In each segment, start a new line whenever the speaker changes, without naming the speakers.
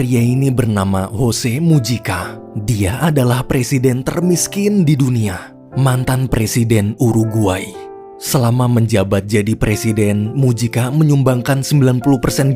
Pria ini bernama Jose Mujica. Dia adalah presiden termiskin di dunia, mantan presiden Uruguay. Selama menjabat jadi presiden, Mujica menyumbangkan 90%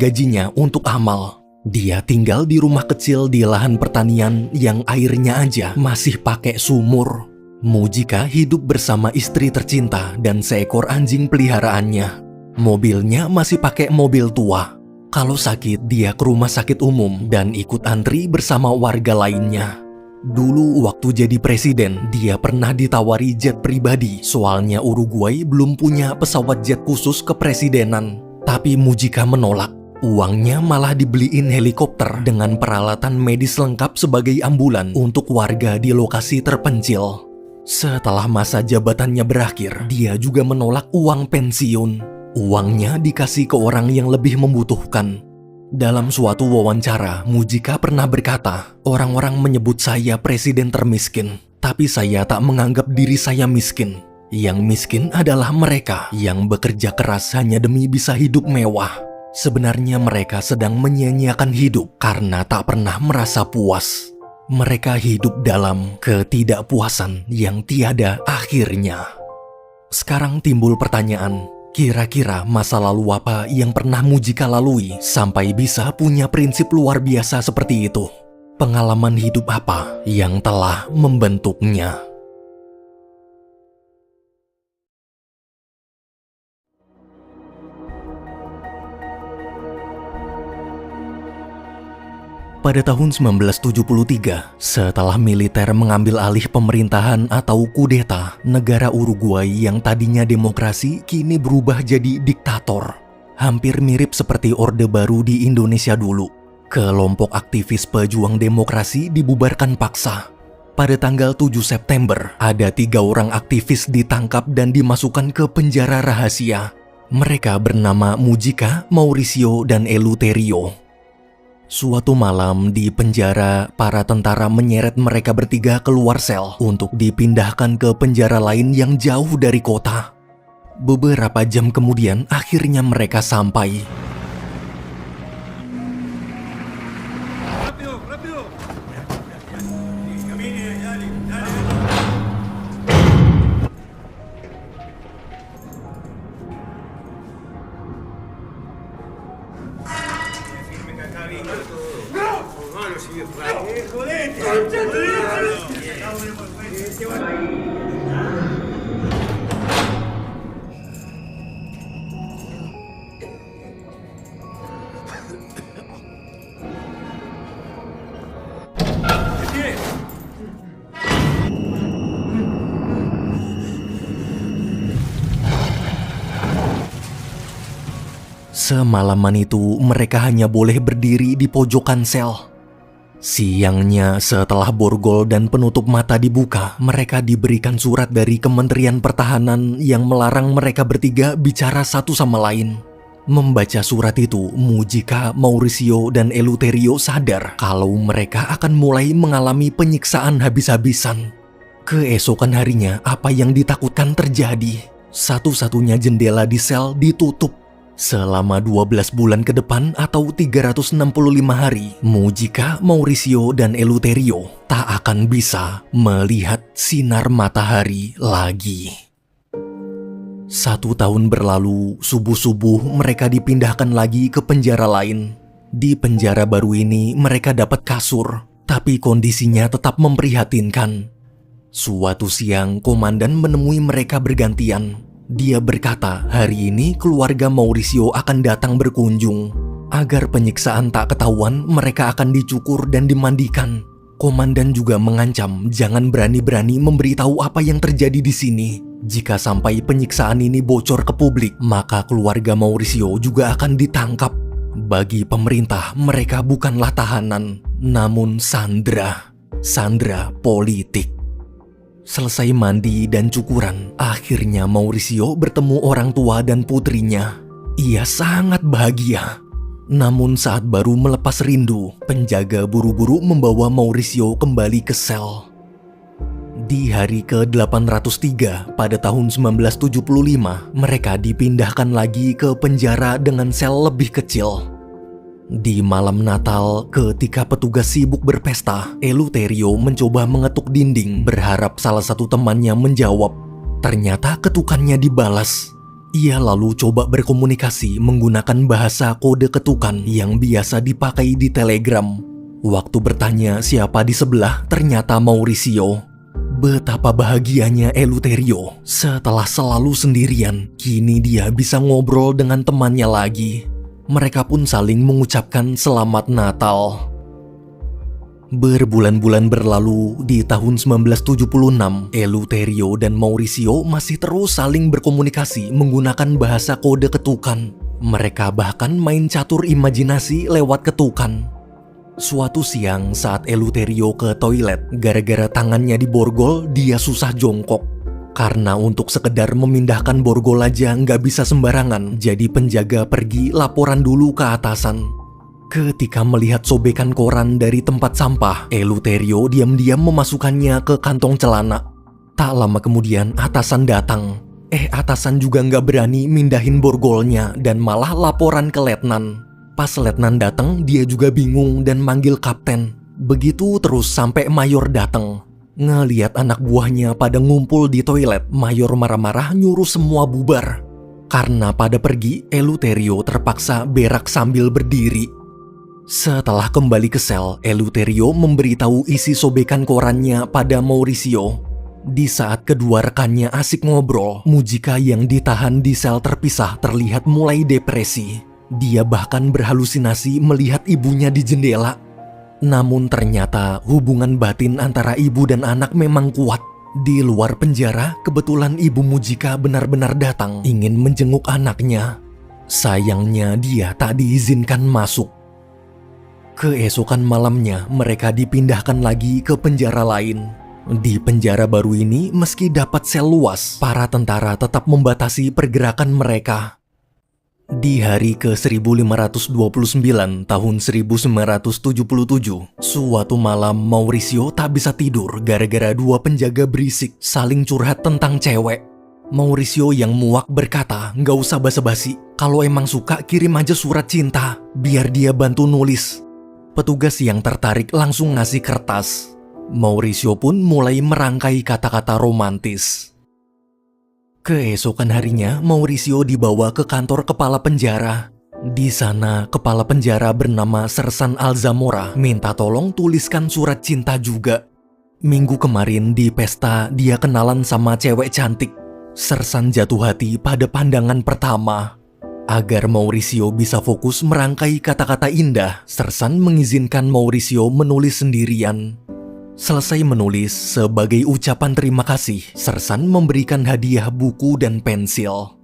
gajinya untuk amal. Dia tinggal di rumah kecil di lahan pertanian yang airnya aja masih pakai sumur. Mujica hidup bersama istri tercinta dan seekor anjing peliharaannya. Mobilnya masih pakai mobil tua. Kalau sakit, dia ke rumah sakit umum dan ikut antri bersama warga lainnya. Dulu waktu jadi presiden, dia pernah ditawari jet pribadi, soalnya Uruguay belum punya pesawat jet khusus kepresidenan. Tapi Mujica menolak. Uangnya malah dibeliin helikopter dengan peralatan medis lengkap sebagai ambulan untuk warga di lokasi terpencil. Setelah masa jabatannya berakhir, dia juga menolak uang pensiun. Uangnya dikasih ke orang yang lebih membutuhkan. Dalam suatu wawancara, Mujica pernah berkata, "Orang-orang menyebut saya presiden termiskin, tapi saya tak menganggap diri saya miskin. Yang miskin adalah mereka yang bekerja keras hanya demi bisa hidup mewah. Sebenarnya mereka sedang menyia-nyiakan hidup karena tak pernah merasa puas. Mereka hidup dalam ketidakpuasan yang tiada akhirnya." Sekarang timbul pertanyaan, kira-kira masa lalu apa yang pernah Mujica lalui sampai bisa punya prinsip luar biasa seperti itu? Pengalaman hidup apa yang telah membentuknya? Pada tahun 1973, setelah militer mengambil alih pemerintahan atau kudeta, negara Uruguay yang tadinya demokrasi kini berubah jadi diktator. Hampir mirip seperti Orde Baru di Indonesia dulu. Kelompok aktivis pejuang demokrasi dibubarkan paksa. Pada tanggal 7 September, ada 3 orang aktivis ditangkap dan dimasukkan ke penjara rahasia. Mereka bernama Mujica, Mauricio, dan Eleuterio. Suatu malam di penjara, para tentara menyeret mereka bertiga keluar sel untuk dipindahkan ke penjara lain yang jauh dari kota. Beberapa jam kemudian, akhirnya mereka sampai. Semalaman itu mereka hanya boleh berdiri di pojokan sel. Siangnya setelah borgol dan penutup mata dibuka, mereka diberikan surat dari Kementerian Pertahanan yang melarang mereka bertiga bicara satu sama lain. Membaca surat itu, Mujica, Mauricio, dan Eleuterio sadar kalau mereka akan mulai mengalami penyiksaan habis-habisan. Keesokan harinya, apa yang ditakutkan terjadi. Satu-satunya jendela di sel ditutup. Selama 12 bulan ke depan atau 365 hari, Mujica, Mauricio, dan Eleuterio tak akan bisa melihat sinar matahari lagi. 1 tahun berlalu, subuh-subuh mereka dipindahkan lagi ke penjara lain. Di penjara baru ini mereka dapat kasur, tapi kondisinya tetap memprihatinkan. Suatu siang, komandan menemui mereka bergantian. Dia berkata, hari ini keluarga Mauricio akan datang berkunjung. Agar penyiksaan tak ketahuan, mereka akan dicukur dan dimandikan. Komandan juga mengancam jangan berani-berani memberitahu apa yang terjadi di sini. Jika sampai penyiksaan ini bocor ke publik, maka keluarga Mauricio juga akan ditangkap. Bagi pemerintah, mereka bukanlah tahanan, namun sandera. Sandera politik. Selesai mandi dan cukuran, akhirnya Mauricio bertemu orang tua dan putrinya. Ia sangat bahagia. Namun saat baru melepas rindu, penjaga buru-buru membawa Mauricio kembali ke sel. Di hari ke-803 pada tahun 1975, mereka dipindahkan lagi ke penjara dengan sel lebih kecil. Di malam Natal, ketika petugas sibuk berpesta, Eleuterio mencoba mengetuk dinding berharap salah satu temannya menjawab. Ternyata ketukannya dibalas. Ia lalu coba berkomunikasi menggunakan bahasa kode ketukan yang biasa dipakai di Telegram. Waktu bertanya siapa di sebelah, ternyata Mauricio. Betapa bahagianya Eleuterio. Setelah selalu sendirian, kini dia bisa ngobrol dengan temannya lagi. Mereka pun saling mengucapkan selamat Natal. Berbulan-bulan berlalu, di tahun 1976, Eleuterio dan Mauricio masih terus saling berkomunikasi menggunakan bahasa kode ketukan. Mereka bahkan main catur imajinasi lewat ketukan. Suatu siang saat Eleuterio ke toilet, gara-gara tangannya diborgol, dia susah jongkok. Karena untuk sekedar memindahkan borgol aja nggak bisa sembarangan, jadi penjaga pergi laporan dulu ke atasan. Ketika melihat sobekan koran dari tempat sampah, Eleuterio diam-diam memasukkannya ke kantong celana. Tak lama kemudian atasan datang. Atasan juga nggak berani mindahin borgolnya dan malah laporan ke letnan. Pas letnan datang, dia juga bingung dan manggil kapten. Begitu terus sampai mayor datang. Ngeliat anak buahnya pada ngumpul di toilet, mayor marah-marah nyuruh semua bubar. Karena pada pergi, Eleuterio terpaksa berak sambil berdiri. Setelah kembali ke sel, Eleuterio memberitahu isi sobekan korannya pada Mauricio. Di saat kedua rekannya asik ngobrol, Mujika yang ditahan di sel terpisah terlihat mulai depresi. Dia bahkan berhalusinasi melihat ibunya di jendela. Namun ternyata hubungan batin antara ibu dan anak memang kuat. Di luar penjara, kebetulan ibu Mujika benar-benar datang ingin menjenguk anaknya. Sayangnya dia tak diizinkan masuk. Keesokan malamnya, mereka dipindahkan lagi ke penjara lain. Di penjara baru ini, meski dapat sel luas, para tentara tetap membatasi pergerakan mereka. Di hari ke-1529 tahun 1977, suatu malam Mauricio tak bisa tidur gara-gara dua penjaga berisik saling curhat tentang cewek. Mauricio yang muak berkata, "Nggak usah basa-basi, kalau emang suka kirim aja surat cinta, biar dia bantu nulis." Petugas yang tertarik langsung ngasih kertas. Mauricio pun mulai merangkai kata-kata romantis. Keesokan harinya, Mauricio dibawa ke kantor kepala penjara. Di sana, kepala penjara bernama Sersan Alzamora minta tolong tuliskan surat cinta juga. Minggu kemarin di pesta, dia kenalan sama cewek cantik. Sersan jatuh hati pada pandangan pertama. Agar Mauricio bisa fokus merangkai kata-kata indah, Sersan mengizinkan Mauricio menulis sendirian. Selesai menulis, sebagai ucapan terima kasih, Sersan memberikan hadiah buku dan pensil.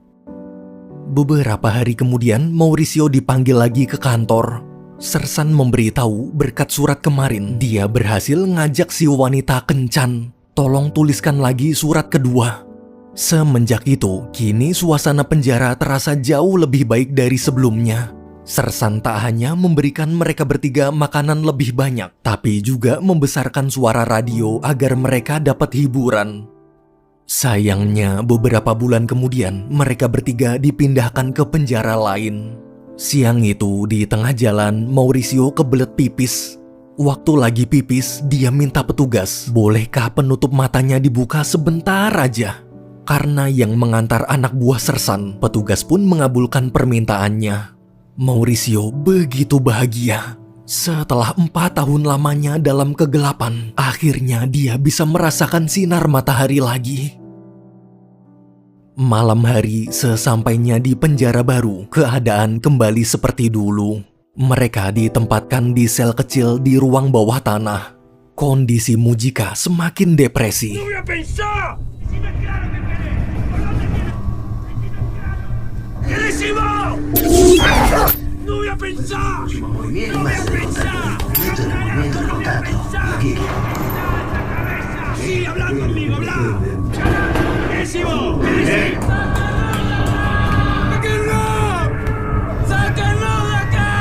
Beberapa hari kemudian, Mauricio dipanggil lagi ke kantor. Sersan memberitahu berkat surat kemarin, dia berhasil ngajak si wanita kencan. Tolong tuliskan lagi surat kedua. Semenjak itu, kini suasana penjara terasa jauh lebih baik dari sebelumnya. Sersan tak hanya memberikan mereka bertiga makanan lebih banyak, tapi juga membesarkan suara radio agar mereka dapat hiburan. Sayangnya, beberapa bulan kemudian, mereka bertiga dipindahkan ke penjara lain. Siang itu, di tengah jalan, Mauricio kebelet pipis. Waktu lagi pipis, dia minta petugas, bolehkah penutup matanya dibuka sebentar aja? Karena yang mengantar anak buah Sersan, petugas pun mengabulkan permintaannya. Mauricio begitu bahagia. Setelah 4 tahun lamanya dalam kegelapan, akhirnya dia bisa merasakan sinar matahari lagi. Malam hari, sesampainya di penjara baru, keadaan kembali seperti dulu. Mereka ditempatkan di sel kecil di ruang bawah tanah. Kondisi Mujika semakin depresi.
¡No voy a pensar! ¡No voy a pensar! ¡Sí, habla conmigo, habla! ¡Agresivo! ¡Sáquenlo! ¡Sáquenlo de acá!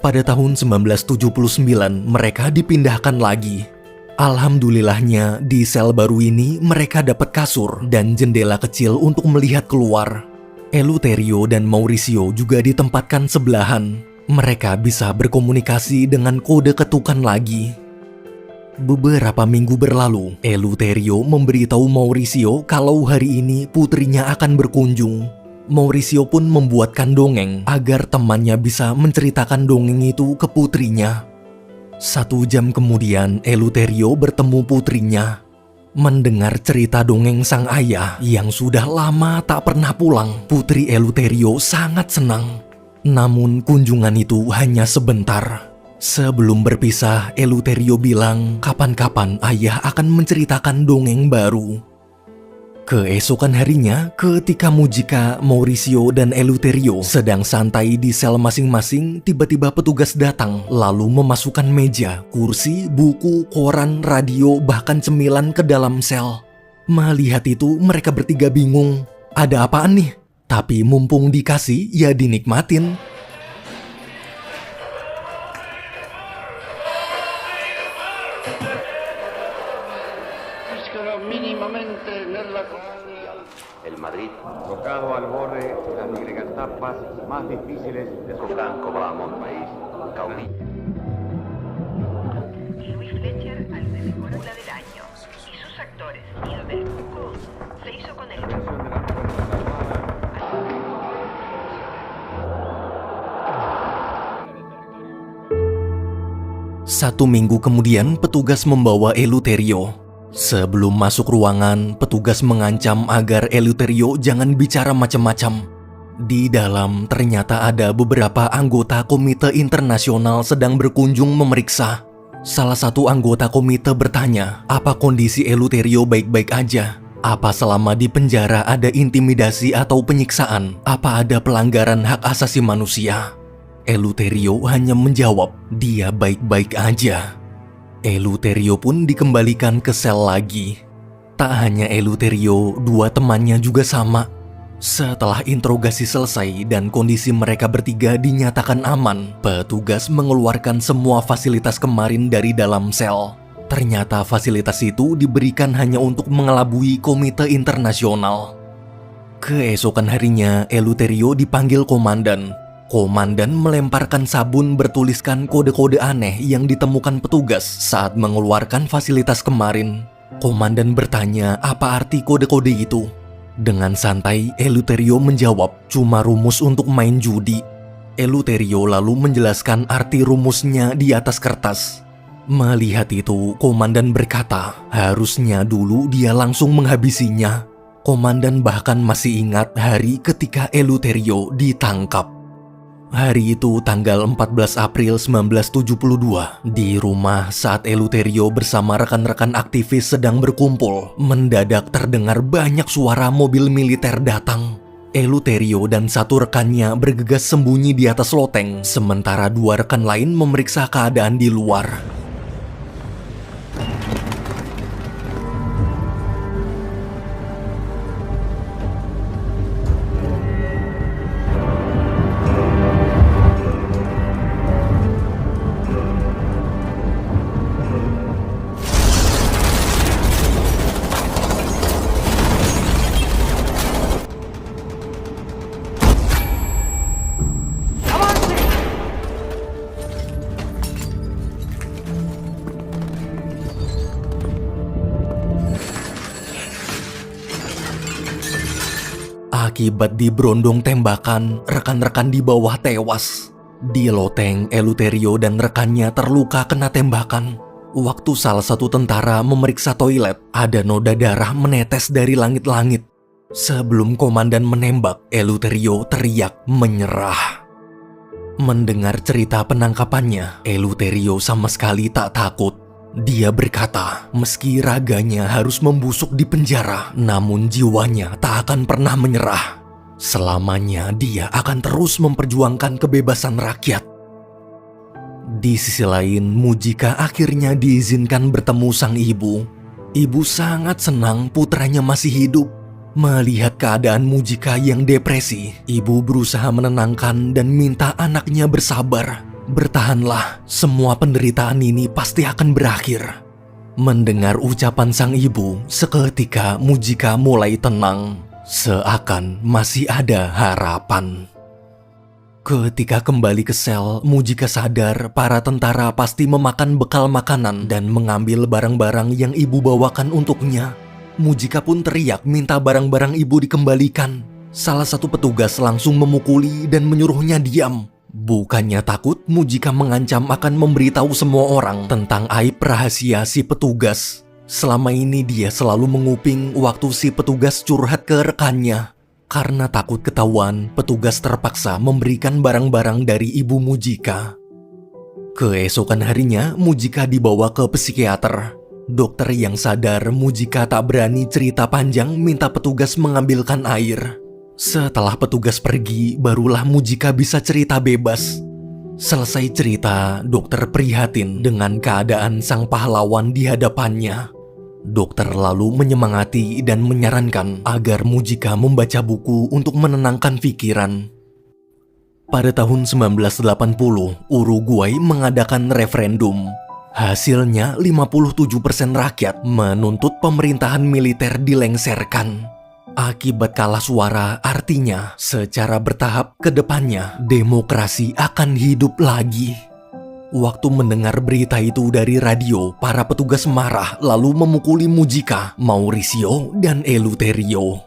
Pada tahun 1979, mereka dipindahkan lagi. Alhamdulillahnya di sel baru ini mereka dapat kasur dan jendela kecil untuk melihat keluar. Eleuterio dan Mauricio juga ditempatkan sebelahan. Mereka bisa berkomunikasi dengan kode ketukan lagi. Beberapa minggu berlalu, Eleuterio memberitahu Mauricio kalau hari ini putrinya akan berkunjung. Mauricio pun membuatkan dongeng agar temannya bisa menceritakan dongeng itu ke putrinya. 1 jam kemudian, Eleuterio bertemu putrinya. Mendengar cerita dongeng sang ayah yang sudah lama tak pernah pulang, putri Eleuterio sangat senang. Namun kunjungan itu hanya sebentar. Sebelum berpisah, Eleuterio bilang kapan-kapan ayah akan menceritakan dongeng baru. Keesokan harinya, ketika Mujika, Mauricio, dan Eleuterio sedang santai di sel masing-masing, tiba-tiba petugas datang lalu memasukkan meja, kursi, buku, koran, radio, bahkan cemilan ke dalam sel. Melihat itu, mereka bertiga bingung. Ada apaan nih? Tapi mumpung dikasih, ya dinikmatin.
El Madrid, tocado al borde de las etapas más difíciles de su blanco Bramón, país caudillo.
Luis Fletcher al mejor aula del año y sus actores Neil Bertucco se hizo con el
1 minggu kemudian, petugas membawa Eleuterio. Sebelum masuk ruangan, petugas mengancam agar Eleuterio jangan bicara macam-macam. Di dalam ternyata ada beberapa anggota komite internasional sedang berkunjung memeriksa. Salah satu anggota komite bertanya, apa kondisi Eleuterio baik-baik aja? Apa selama di penjara ada intimidasi atau penyiksaan? Apa ada pelanggaran hak asasi manusia? Eleuterio hanya menjawab, dia baik-baik aja. Eleuterio pun dikembalikan ke sel lagi. Tak hanya Eleuterio, 2 temannya juga sama. Setelah interogasi selesai dan kondisi mereka bertiga dinyatakan aman, petugas mengeluarkan semua fasilitas kemarin dari dalam sel. Ternyata fasilitas itu diberikan hanya untuk mengelabui komite internasional. Keesokan harinya, Eleuterio dipanggil komandan. Komandan melemparkan sabun bertuliskan kode-kode aneh yang ditemukan petugas saat mengeluarkan fasilitas kemarin. Komandan bertanya apa arti kode-kode itu. Dengan santai, Eleuterio menjawab, cuma rumus untuk main judi. Eleuterio lalu menjelaskan arti rumusnya di atas kertas. Melihat itu, komandan berkata, harusnya dulu dia langsung menghabisinya. Komandan bahkan masih ingat hari ketika Eleuterio ditangkap. Hari itu tanggal 14 April 1972, di rumah saat Eleuterio bersama rekan-rekan aktivis sedang berkumpul, mendadak terdengar banyak suara mobil militer datang. Eleuterio dan 1 rekannya bergegas sembunyi di atas loteng, sementara 2 rekan lain memeriksa keadaan di luar. Akibat diberondong tembakan, rekan-rekan di bawah tewas. Di loteng, Eleuterio dan rekannya terluka kena tembakan. Waktu salah satu tentara memeriksa toilet, ada noda darah menetes dari langit-langit. Sebelum komandan menembak, Eleuterio teriak menyerah. Mendengar cerita penangkapannya, Eleuterio sama sekali tak takut. Dia berkata, meski raganya harus membusuk di penjara, namun jiwanya tak akan pernah menyerah. Selamanya dia akan terus memperjuangkan kebebasan rakyat. Di sisi lain, Mujika akhirnya diizinkan bertemu sang ibu. Ibu sangat senang putranya masih hidup. Melihat keadaan Mujika yang depresi, ibu berusaha menenangkan dan minta anaknya bersabar. Bertahanlah, semua penderitaan ini pasti akan berakhir. Mendengar ucapan sang ibu, seketika Mujika mulai tenang, seakan masih ada harapan. Ketika kembali ke sel, Mujika sadar para tentara pasti memakan bekal makanan dan mengambil barang-barang yang ibu bawakan untuknya. Mujika pun teriak minta barang-barang ibu dikembalikan. Salah satu petugas langsung memukuli dan menyuruhnya diam. Bukannya takut, Mujika mengancam akan memberitahu semua orang tentang aib rahasia si petugas. Selama ini dia selalu menguping waktu si petugas curhat ke rekannya. Karena takut ketahuan, petugas terpaksa memberikan barang-barang dari ibu Mujika. Keesokan harinya, Mujika dibawa ke psikiater. Dokter yang sadar Mujika tak berani cerita panjang minta petugas mengambilkan air. Setelah petugas pergi, barulah Mujika bisa cerita bebas. Selesai cerita, dokter prihatin dengan keadaan sang pahlawan di hadapannya. Dokter lalu menyemangati dan menyarankan agar Mujika membaca buku untuk menenangkan pikiran. Pada tahun 1980, Uruguay mengadakan referendum. Hasilnya 57% rakyat menuntut pemerintahan militer dilengsarkan. Akibat kalah suara, artinya secara bertahap ke depannya demokrasi akan hidup lagi. Waktu mendengar berita itu dari radio, para petugas marah lalu memukuli Mujika, Mauricio, dan Eleuterio.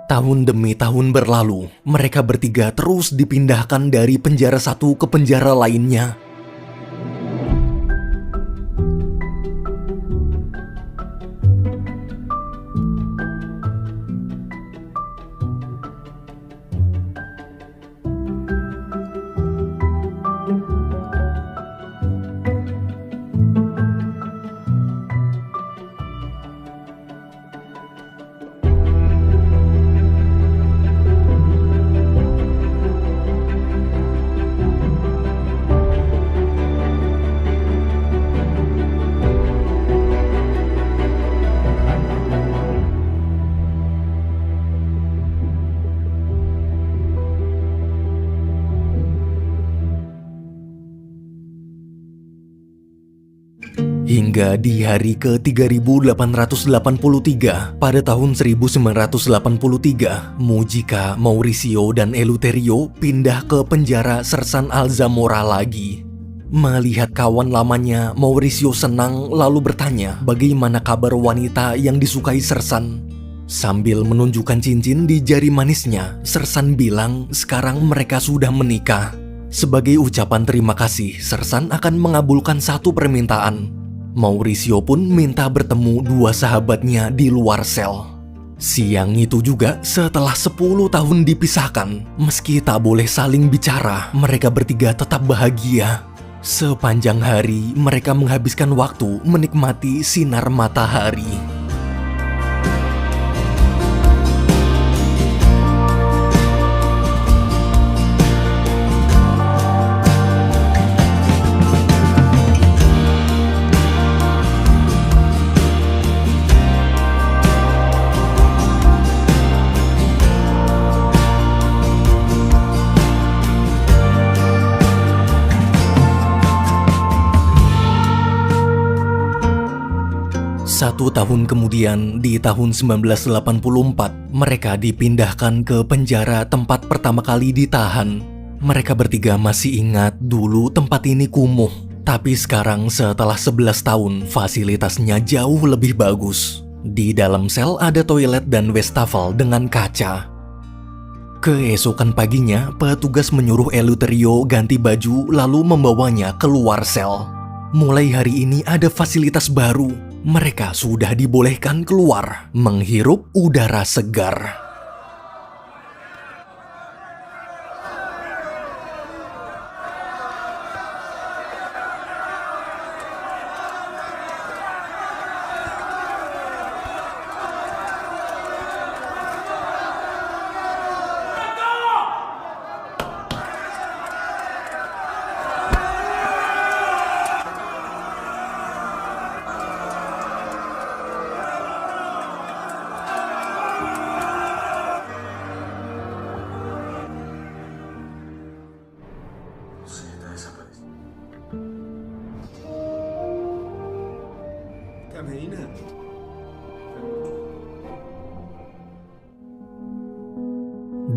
Tahun demi tahun berlalu, mereka bertiga terus dipindahkan dari penjara satu ke penjara lainnya. Hingga di hari ke-3883 pada tahun 1983, Mujika, Mauricio, dan Eleuterio pindah ke penjara Sersan Alzamora lagi. Melihat kawan lamanya, Mauricio senang lalu bertanya bagaimana kabar wanita yang disukai Sersan. Sambil menunjukkan cincin di jari manisnya, Sersan bilang sekarang mereka sudah menikah. Sebagai ucapan terima kasih, Sersan akan mengabulkan satu permintaan. Mauricio pun minta bertemu dua sahabatnya di luar sel. Siang itu juga, setelah 10 tahun dipisahkan, meski tak boleh saling bicara, mereka bertiga tetap bahagia. Sepanjang hari, mereka menghabiskan waktu menikmati sinar matahari. Satu tahun kemudian, di tahun 1984, mereka dipindahkan ke penjara tempat pertama kali ditahan. Mereka bertiga masih ingat dulu tempat ini kumuh, tapi sekarang setelah 11 tahun, fasilitasnya jauh lebih bagus. Di dalam sel ada toilet dan wastafel dengan kaca. Keesokan paginya, petugas menyuruh Eleuterio ganti baju lalu membawanya keluar sel. Mulai hari ini ada fasilitas baru. Mereka sudah dibolehkan keluar, menghirup udara segar.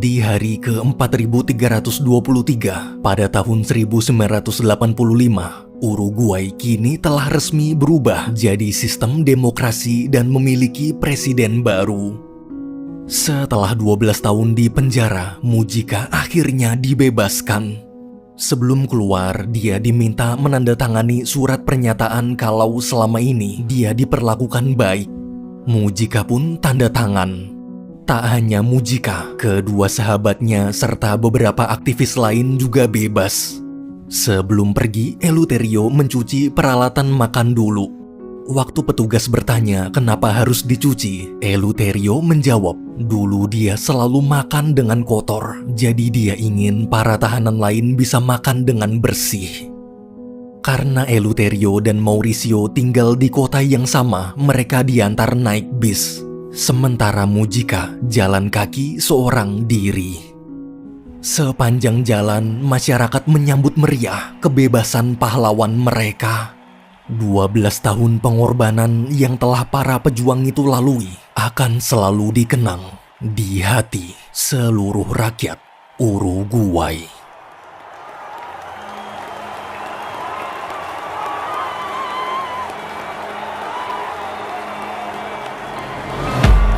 Di hari ke-4323 pada tahun 1985, Uruguay kini telah resmi berubah jadi sistem demokrasi dan memiliki presiden baru. Setelah 12 tahun di penjara, Mujica akhirnya dibebaskan. Sebelum keluar, dia diminta menandatangani surat pernyataan kalau selama ini dia diperlakukan baik. Mujica pun tanda tangan. Tak hanya Mujica, kedua sahabatnya serta beberapa aktivis lain juga bebas. Sebelum pergi, Eleuterio mencuci peralatan makan dulu. Waktu petugas bertanya kenapa harus dicuci, Eleuterio menjawab, dulu dia selalu makan dengan kotor, jadi dia ingin para tahanan lain bisa makan dengan bersih. Karena Eleuterio dan Mauricio tinggal di kota yang sama, mereka diantar naik bis. Sementara Mujica jalan kaki seorang diri. Sepanjang jalan, masyarakat menyambut meriah kebebasan pahlawan mereka. 12 tahun pengorbanan yang telah para pejuang itu lalui akan selalu dikenang di hati seluruh rakyat Uruguay.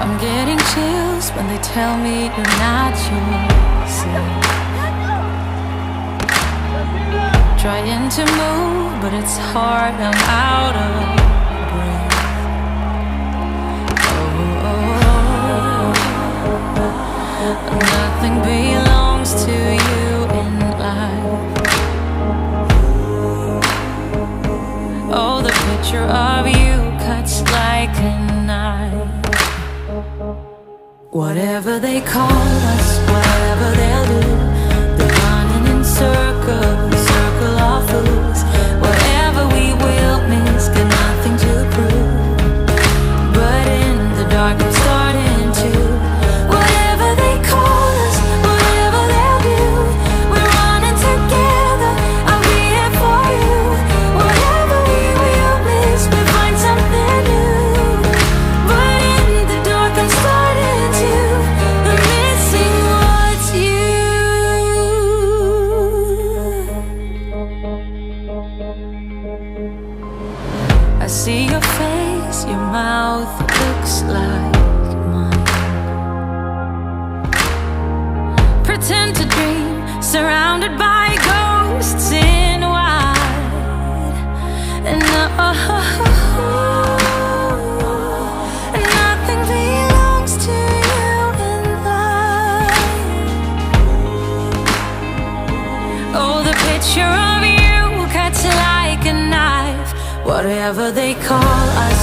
I'm getting chills when they tell me you're not yours. Trying to move, but it's hard, I'm out of breath. Nothing belongs to you in life. Oh, the picture of you cuts like a knife. Whatever they call us, whatever they'll do, they're running in circles, circle of fools. Whatever we will miss, got nothing to prove. But in the dark I'm starting to. Whatever they call us, whatever they'll do, we're running together, I'll be here for you. Whatever we will miss, we find something new. But in the dark I'm starting to. I'm missing what's you. I see your face, your mouth looks like mine. Pretend to dream, surrounded by ghosts in white. And nothing belongs to you in life. Oh, the picture of you cuts like a knife. Whatever they call us,